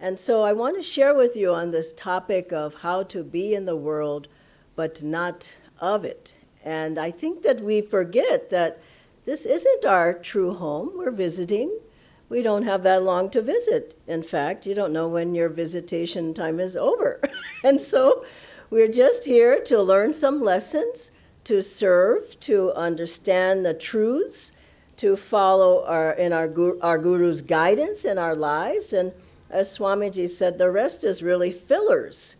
And so I want to share with you on this topic of how to be in the world, but not of it. And I think that we forget that this isn't our true home. We're visiting. We don't have that long to visit. In fact, you don't know when your visitation time is over. And so we're just here to learn some lessons, to serve, to understand the truths, to follow our Guru's guidance in our lives. And as Swamiji said, the rest is really fillers.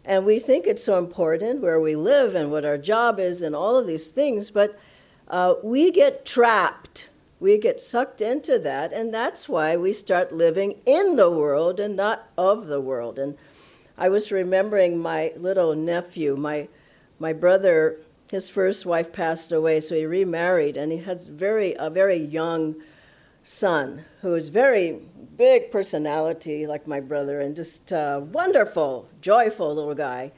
And we think it's so important where we live and what our job is and all of these things, but we get trapped. We get sucked into that, and that's why we start living in the world and not of the world. And I was remembering my little nephew, my brother, his first wife passed away, so he remarried, and he has a very young son who is very big personality like my brother and just wonderful, joyful little guy.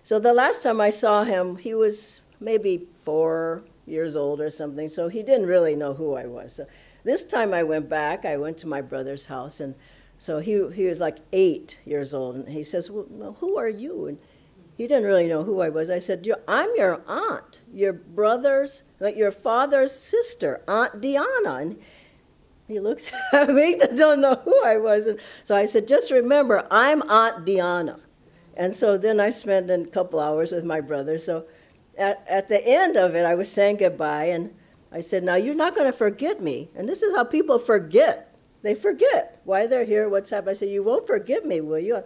So the last time I saw him, he was maybe 4 years old or something, so he didn't really know who I was. So this time I went back, I went to my brother's house, and so he was like 8 years old, and he says, well, who are you? And he didn't really know who I was. I said, I'm your aunt, your father's sister, Aunt Dhyana. And he looks at me, he don't know who I was. And so I said, just remember, I'm Aunt Dhyana. And so then I spent a couple hours with my brother. So at the end of it, I was saying goodbye, and I said, now you're not going to forget me. And this is how people forget. They forget why they're here, what's happened. I said, you won't forget me, will you?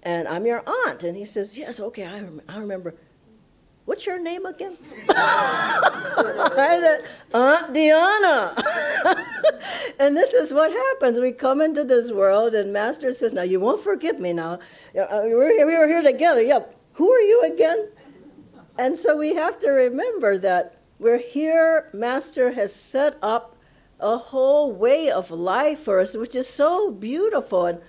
And I'm your aunt. And he says, yes, okay, I remember. What's your name again? I said, Aunt Dhyana. And this is what happens. We come into this world, and Master says, now you won't forget me now. We were here together. Yeah, who are you again? And so we have to remember that we're here. Master has set up a whole way of life for us, which is so beautiful. And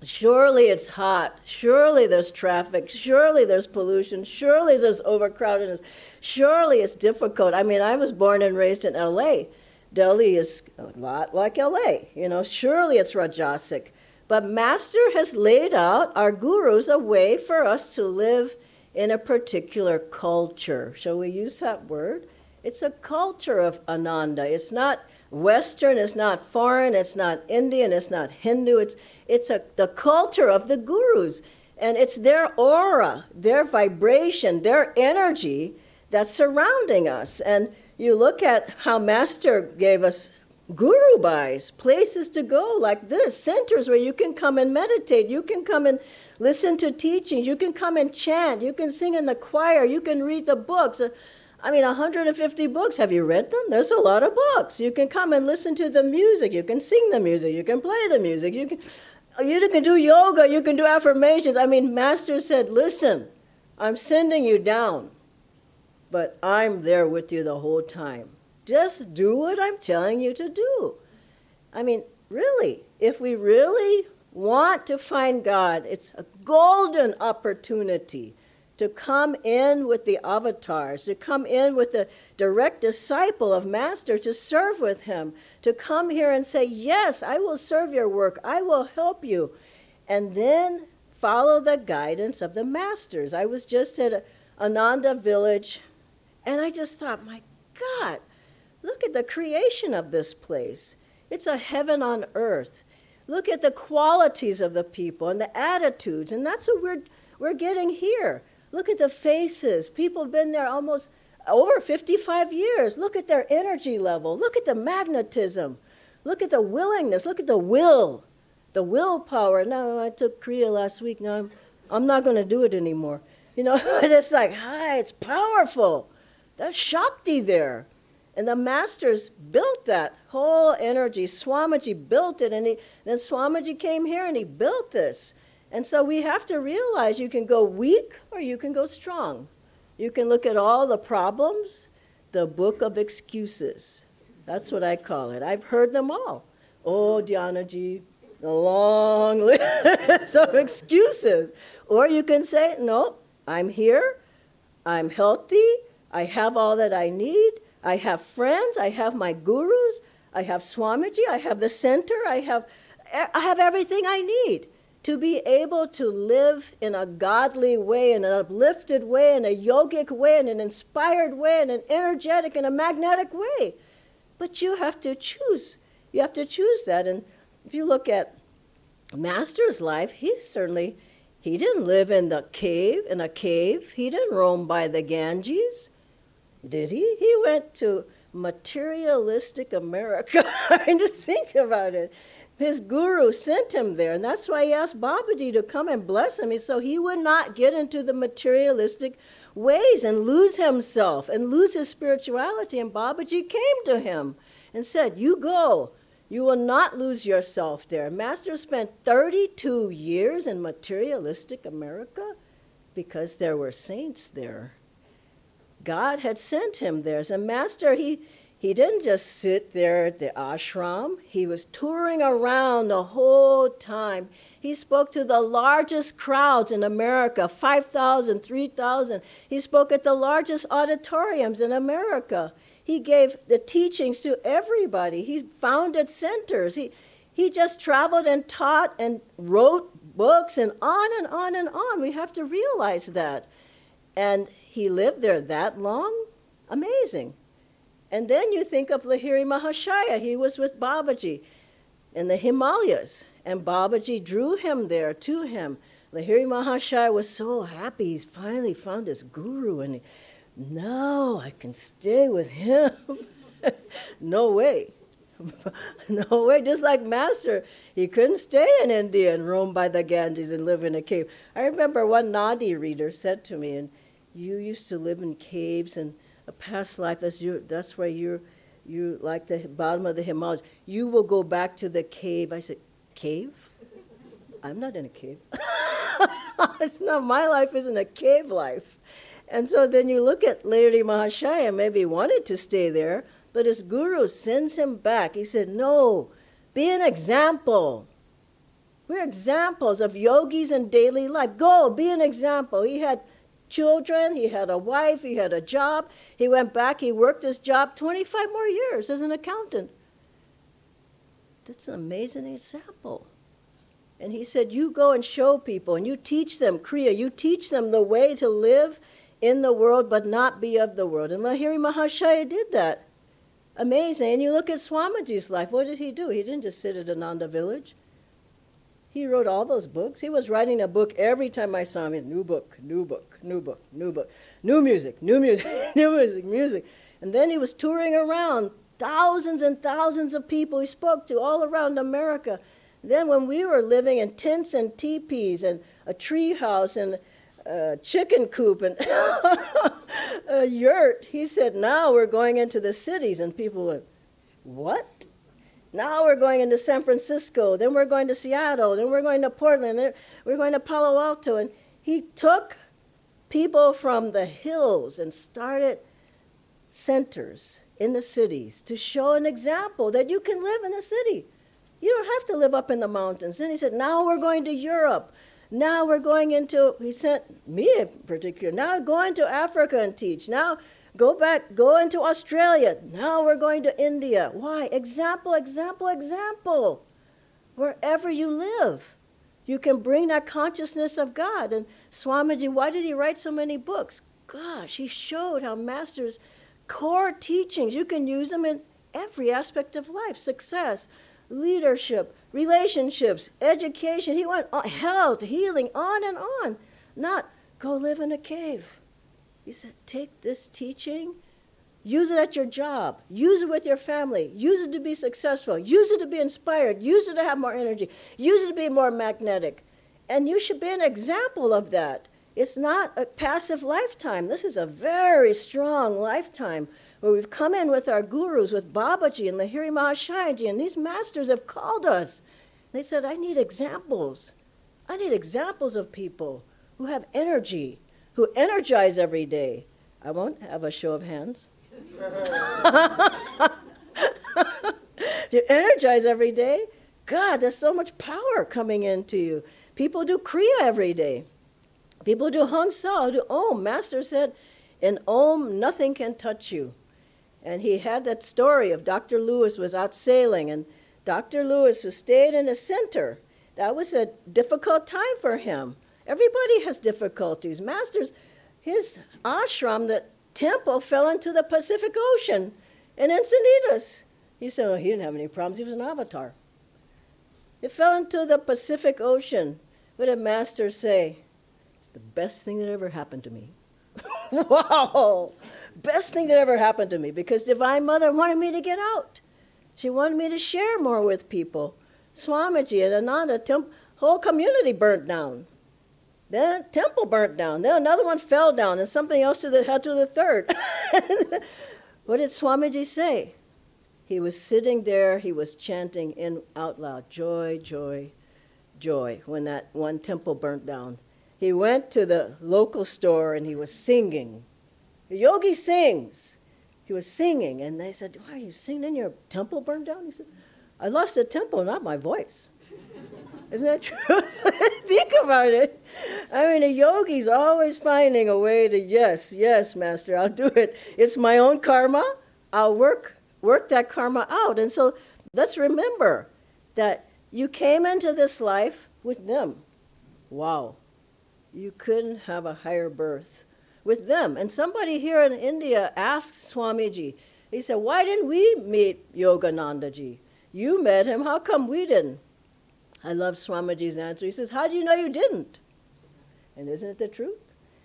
surely it's hot. Surely there's traffic. Surely there's pollution. Surely there's overcrowdedness. Surely it's difficult. I mean, I was born and raised in L.A. Delhi is a lot like L.A. Surely it's Rajasic. But Master has laid out, our gurus, a way for us to live in a particular culture. Shall we use that word? It's a culture of Ananda. It's not Western, it's not foreign, it's not Indian, it's not Hindu. It's the culture of the gurus. And it's their aura, their vibration, their energy that's surrounding us. And you look at how Master gave us guru bhais, places to go like this, centers where you can come and meditate, you can come and listen to teachings, you can come and chant, you can sing in the choir, you can read the books. 150 books. Have you read them? There's a lot of books. You can come and listen to the music. You can sing the music. You can play the music. You can do yoga. You can do affirmations. Master said, listen, I'm sending you down, but I'm there with you the whole time. Just do what I'm telling you to do. Really, if we really want to find God, it's a golden opportunity to come in with the avatars, to come in with the direct disciple of Master, to serve with him, to come here and say, yes, I will serve your work, I will help you, and then follow the guidance of the Masters. I was just at Ananda village, and I just thought, my God, look at the creation of this place. It's a heaven on earth. Look at the qualities of the people and the attitudes, and that's what we're getting here. Look at the faces. People have been there almost over 55 years. Look at their energy level. Look at the magnetism. Look at the willingness. Look at the willpower. Now, I took Kriya last week. Now, I'm not going to do it anymore. It's like, it's powerful. That's Shakti there. And the Masters built that whole energy. Swamiji built it, and then Swamiji came here and he built this. And so we have to realize you can go weak or you can go strong. You can look at all the problems, the book of excuses. That's what I call it. I've heard them all. Oh, Dhyanaji, the long list of excuses. Or you can say, no, I'm here, I'm healthy, I have all that I need, I have friends, I have my gurus, I have Swamiji, I have the center, I have I have everything I need to be able to live in a godly way, in an uplifted way, in a yogic way, in an inspired way, in an energetic and a magnetic way. But you have to choose. You have to choose that. And if you look at Master's life, he didn't live in a cave. He didn't roam by the Ganges, did he? He went to materialistic America. I mean, just think about it. His guru sent him there, and that's why he asked Babaji to come and bless him, so he would not get into the materialistic ways and lose himself and lose his spirituality. And Babaji came to him and said, you go. You will not lose yourself there. Master spent 32 years in materialistic America because there were saints there. God had sent him there. As a master, he didn't just sit there at the ashram. He was touring around the whole time. He spoke to the largest crowds in America, 5,000, 3,000. He spoke at the largest auditoriums in America. He gave the teachings to everybody. He founded centers. He just traveled and taught and wrote books and on and on and on. We have to realize that. And he lived there that long? Amazing. And then you think of Lahiri Mahashaya. He was with Babaji in the Himalayas, and Babaji drew him there to him. Lahiri Mahashaya was so happy. He's finally found his guru, and now I can stay with him. No way. No way. Just like Master, he couldn't stay in India and roam by the Ganges and live in a cave. I remember one Nadi reader said to me, and you used to live in caves and a past life, that's where you like the bottom of the Himalayas. You will go back to the cave. I said, cave? I'm not in a cave. It's not, my life isn't a cave life. And so then you look at Lahiri Mahashaya, maybe he wanted to stay there, but his guru sends him back. He said, no, be an example. We're examples of yogis in daily life. Go, be an example. He had children, he had a wife, he had a job. He went back, he worked his job 25 more years as an accountant. That's an amazing example. And he said, you go and show people, and you teach them Kriya, you teach them the way to live in the world but not be of the world. And Lahiri Mahashaya did that. Amazing. And you look at Swamiji's life, what did he do? He didn't just sit at Ananda village. He wrote all those books. He was writing a book every time I saw him. New book, new book, new book, new book, new music, new music, new music, music. And then he was touring around, thousands and thousands of people he spoke to all around America. Then when we were living in tents and teepees and a tree house and a chicken coop and a yurt, he said, now we're going into the cities. And people went, what? Now we're going into San Francisco, then we're going to Seattle, then we're going to Portland, then we're going to Palo Alto. And he took people from the hills and started centers in the cities to show an example that you can live in a city. You don't have to live up in the mountains. Then he said, now we're going to Europe. Now we're going into, he sent me in particular, now going to Africa and teach. Now go into Australia. Now we're going to India. Why? Example, example, example. Wherever you live, you can bring that consciousness of God. And Swamiji, why did he write so many books? Gosh, he showed how Master's core teachings, you can use them in every aspect of life. Success, leadership, relationships, education. He went on, health, healing, on and on. Not go live in a cave. He said, take this teaching, use it at your job, use it with your family, use it to be successful, use it to be inspired, use it to have more energy, use it to be more magnetic. And you should be an example of that. It's not a passive lifetime. This is a very strong lifetime where we've come in with our gurus, with Babaji and Lahiri Mahashayaji, and these masters have called us. They said, I need examples. I need examples of people who have energy, who energize every day. I won't have a show of hands. You energize every day. God, there's so much power coming into you. People do Kriya every day. People do Hung Sa, do Om. Master said, in Om, nothing can touch you. And he had that story of Dr. Lewis was out sailing, and Dr. Lewis, who stayed in the center, that was a difficult time for him. Everybody has difficulties. Master's, his ashram, the temple, fell into the Pacific Ocean in Encinitas. He said, oh, he didn't have any problems. He was an avatar. It fell into the Pacific Ocean. What did Master say? It's the best thing that ever happened to me. Wow! Best thing that ever happened to me, because Divine Mother wanted me to get out. She wanted me to share more with people. Swamiji and Ananda, whole community burnt down. Then temple burnt down. Then another one fell down, and something else had to the third. What did Swamiji say? He was sitting there, he was chanting out loud, joy, joy, joy, when that one temple burnt down. He went to the local store and he was singing. The Yogi sings. He was singing, and they said, why are you singing? Your temple burned down? He said, I lost a temple, not my voice. Isn't that true? Think about it. I mean, a yogi's always finding a way to, yes, Master, I'll do it. It's my own karma. I'll work that karma out. And so let's remember that you came into this life with them. Wow. You couldn't have a higher birth with them. And somebody here in India asked Swamiji, he said, why didn't we meet Yoganandaji? You met him, how come we didn't? I love Swamiji's answer. He says, how do you know you didn't? And isn't it the truth?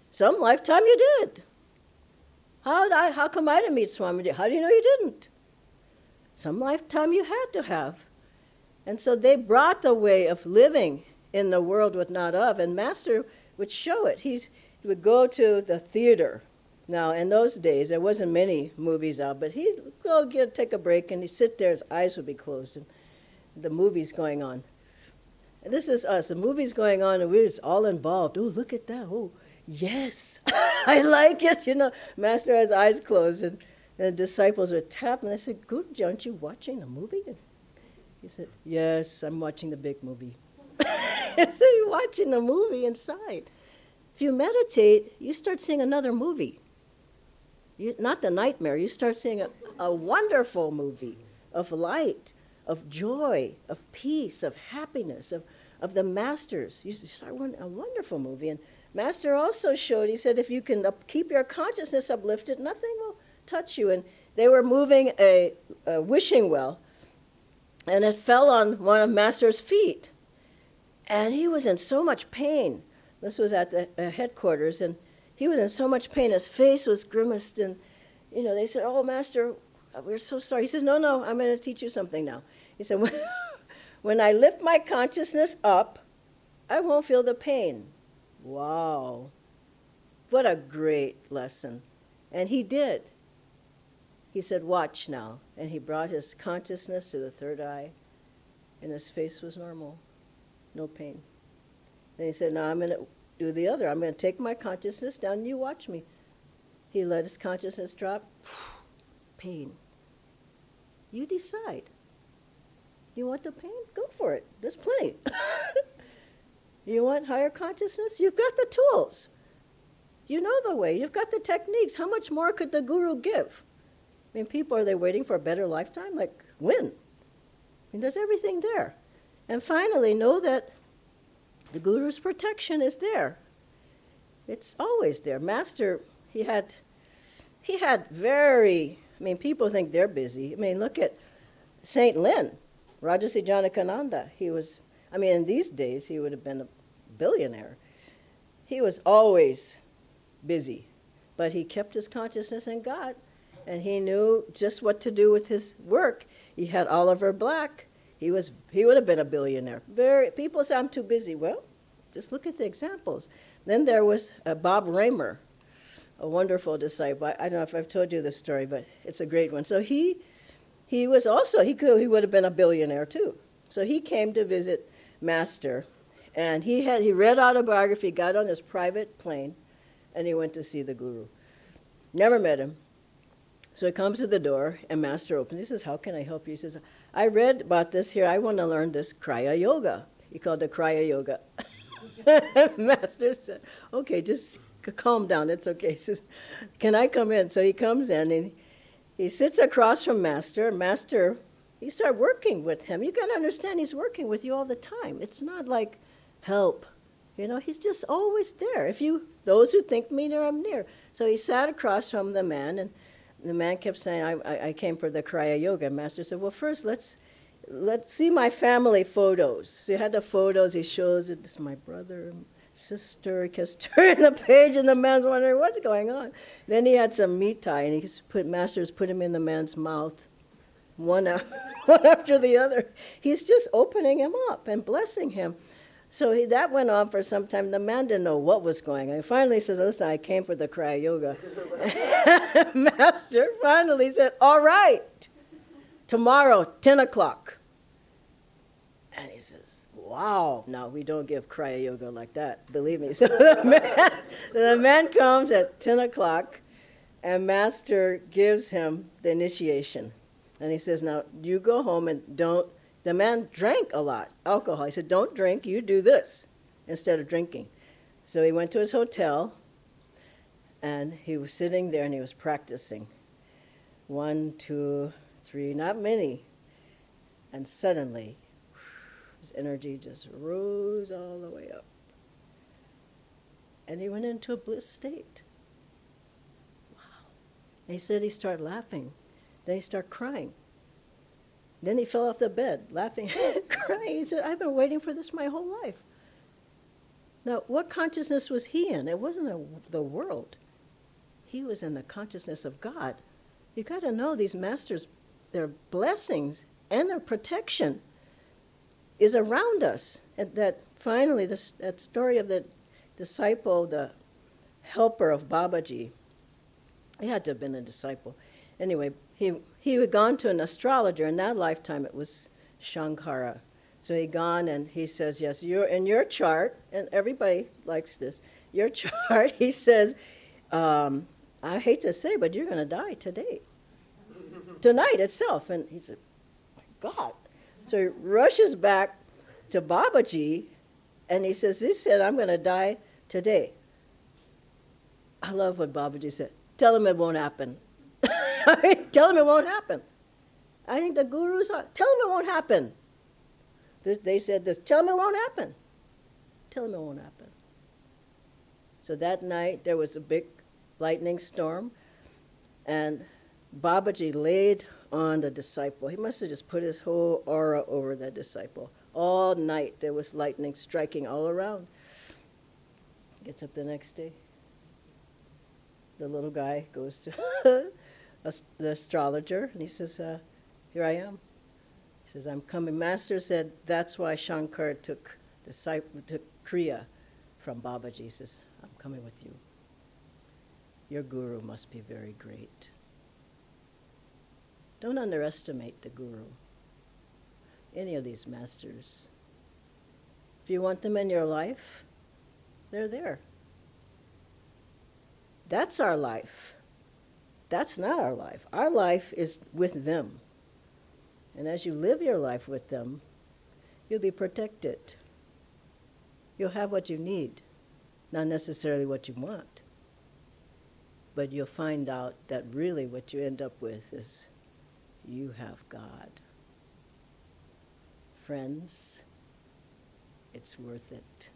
Some lifetime you did. How come I didn't meet Swamiji? How do you know you didn't? Some lifetime you had to have. And so they brought the way of living in the world with not of, and Master would show it. He would go to the theater. Now, in those days, there wasn't many movies out, but he'd go take a break, and he'd sit there, his eyes would be closed, and the movie's going on. And this is us. The movie's going on, and we're just all involved. Oh, look at that. Oh, yes. I like it. You know, Master has eyes closed, and the disciples would tap, and I said, Guruji, aren't you watching the movie? And he said, yes, I'm watching the big movie. So you're watching the movie inside. If you meditate, you start seeing another movie. Not the nightmare. You start seeing a wonderful movie of light, of joy, of peace, of happiness, of the masters. You start a wonderful movie. And Master also showed, he said, if you can keep your consciousness uplifted, nothing will touch you. And they were moving a wishing well, and it fell on one of Master's feet. And he was in so much pain. This was at the headquarters, and he was in so much pain. His face was grimaced, and they said, "Oh, Master, we're so sorry." He says, "No, I'm going to teach you something now." He said, "When I lift my consciousness up, I won't feel the pain." Wow, what a great lesson! And he did. He said, "Watch now," and he brought his consciousness to the third eye, and his face was normal. No pain. Then he said, now I'm going to do the other. I'm going to take my consciousness down and you watch me. He let his consciousness drop. Pain. You decide. You want the pain? Go for it. There's plenty. You want higher consciousness? You've got the tools. You know the way. You've got the techniques. How much more could the Guru give? I mean, people, are they waiting for a better lifetime? Like, when? I mean, there's everything there. And finally, know that the Guru's protection is there. It's always there. Master, he had people think they're busy. I mean, look at Saint Lin, Rajarsi Janakananda. In these days, he would have been a billionaire. He was always busy, but he kept his consciousness in God, and he knew just what to do with his work. He had Oliver Black. He would have been a billionaire. People say, I'm too busy. Well, just look at the examples. Then there was Bob Raymer, a wonderful disciple. I don't know if I've told you this story, but it's a great one. So he was also, he would have been a billionaire too. So he came to visit Master, and he read Autobiography, got on his private plane, and he went to see the Guru. Never met him. So he comes to the door, and Master opens. He says, how can I help you? He says, I read about this here. I want to learn this Kriya Yoga. He called it Kriya Yoga. Master said, okay, just calm down. It's okay. He says, can I come in? So he comes in, and he sits across from Master. Master You start working with him. You got to understand he's working with you all the time. It's not like help. He's just always there. Those who think me near, I'm near. So he sat across from the man, and the man kept saying, I came for the Kriya Yoga. Master said, well, first let's see my family photos. So he had the photos. He shows it. This is my brother, sister. He kept turning the page, and the man's wondering what's going on. Then he had some mitai, and Masters put him in the man's mouth, one after the other. He's just opening him up and blessing him. So that went on for some time. The man didn't know what was going on. He finally says, listen, I came for the Kriya Yoga. Master finally said, all right, tomorrow, 10 o'clock. And he says, wow. Now, we don't give Kriya Yoga like that, believe me. So the man comes at 10 o'clock, and Master gives him the initiation. And he says, now, you go home and don't. The man drank a lot, alcohol. He said, don't drink, you do this instead of drinking. So he went to his hotel, and he was sitting there, and he was practicing. 1, 2, 3, not many. And suddenly, his energy just rose all the way up. And he went into a bliss state. Wow. And he said he started laughing. Then he started crying. Then he fell off the bed, laughing, crying. He said, I've been waiting for this my whole life. Now, what consciousness was he in? It wasn't the world. He was in the consciousness of God. You got to know these masters, their blessings and their protection is around us. And that finally, that story of the disciple, the helper of Babaji, he had to have been a disciple. Anyway, he had gone to an astrologer. In that lifetime, it was Shankara. So he gone and he says, yes, you're in your chart, and everybody likes this, your chart, he says, I hate to say, but you're going to die today. Tonight itself. And he said, my God. So he rushes back to Babaji, and he says, he said, I'm going to die today. I love what Babaji said. Tell him it won't happen. Tell him it won't happen. I think the gurus are, tell him it won't happen. They said this, tell him it won't happen. Tell him it won't happen. So that night there was a big lightning storm, and Babaji laid on the disciple. He must have just put his whole aura over that disciple. All night there was lightning striking all around. Gets up the next day. The little guy goes to the astrologer, and he says, here I am. He says, I'm coming. Master said that's why Shankar took Kriya from Babaji. He says, I'm coming with you. Your guru must be very great. Don't underestimate the guru, any of these masters. If you want them in your life, they're there. That's our life. That's not our life. Our life is with them. And as you live your life with them, you'll be protected. You'll have what you need, not necessarily what you want. But you'll find out that really what you end up with is you have God. Friends, it's worth it.